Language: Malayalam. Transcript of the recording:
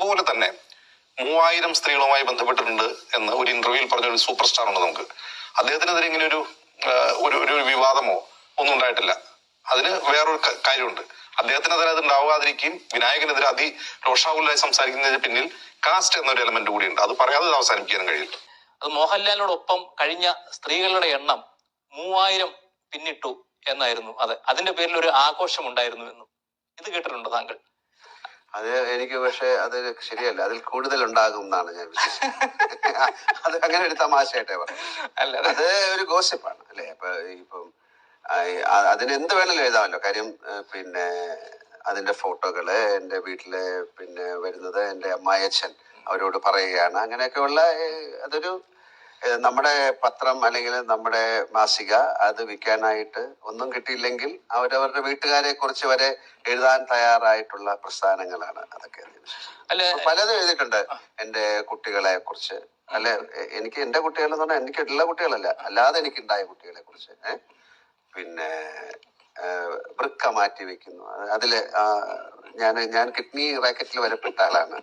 അതുപോലെ തന്നെ 3000 സ്ത്രീകളുമായി ബന്ധപ്പെട്ടിട്ടുണ്ട് എന്ന് ഒരു ഇന്റർവ്യൂവിൽ പറഞ്ഞ ഒരു സൂപ്പർ സ്റ്റാർ ഉണ്ട് നമുക്ക്. അദ്ദേഹത്തിനെതിരെ ഇങ്ങനെ ഒരു വിവാദമോ ഒന്നും ഉണ്ടായിട്ടില്ല. അതിന് വേറൊരു കാര്യമുണ്ട്. അദ്ദേഹത്തിനെതിരെ അത് ഉണ്ടാവാതിരിക്കുകയും വിനായകനെതിരെ രോഷാകുലായി സംസാരിക്കുന്നതിന് പിന്നിൽ കാസ്റ്റ് എന്നൊരു എലമെന്റ് കൂടിയുണ്ട്. അത് പറയാതെ അവസാനിപ്പിക്കാനും കഴിയില്ല. അത് മോഹൻലാലിനോടൊപ്പം കഴിഞ്ഞ സ്ത്രീകളുടെ എണ്ണം 3000 പിന്നിട്ടു എന്നായിരുന്നു. അതെ, അതിന്റെ പേരിൽ ഒരു ആഘോഷം ഉണ്ടായിരുന്നു എന്നും ഇത് കേട്ടിട്ടുണ്ടോ താങ്കൾ? അത് എനിക്ക് പക്ഷെ അത് ശരിയല്ല. അതിൽ കൂടുതൽ ഉണ്ടാകും എന്നാണ് ഞാൻ വിശ്വസിക്കുന്നത്. അത് അങ്ങനെ ഒരു തമാശയായിട്ടേ പറഞ്ഞു. അല്ല, അത് ഒരു ഗോസിപ്പാണ് അല്ലെ. അപ്പൊ ഇപ്പം അതിന് എന്ത് വേണമെങ്കിലും എഴുതാമല്ലോ. കാര്യം പിന്നെ അതിന്റെ ഫോട്ടോകള് എന്റെ വീട്ടില് പിന്നെ വരുന്നത് എന്റെ അമ്മായച്ഛൻ അവരോട് പറയുകയാണ്. അങ്ങനെയൊക്കെയുള്ള അതൊരു നമ്മുടെ പത്രം അല്ലെങ്കിൽ നമ്മുടെ മാസിക അത് വിൽക്കാനായിട്ട് ഒന്നും കിട്ടിയില്ലെങ്കിൽ അവരവരുടെ വീട്ടുകാരെ കുറിച്ച് വരെ എഴുതാൻ തയ്യാറായിട്ടുള്ള പ്രസ്ഥാനങ്ങളാണ് അതൊക്കെ. പലതും എഴുതിയിട്ടുണ്ട് എന്റെ കുട്ടികളെ കുറിച്ച്. അല്ലെ, എനിക്ക് എന്റെ കുട്ടികൾ എന്ന് പറഞ്ഞാൽ എനിക്കുള്ള കുട്ടികളല്ല, അല്ലാതെ എനിക്കുണ്ടായ കുട്ടികളെ കുറിച്ച്. പിന്നെ വൃക്ക മാറ്റി വെക്കുന്നു. അതില് ഞാൻ കിഡ്നി റാക്കറ്റിൽ വരെ പെട്ട ആളാണ്.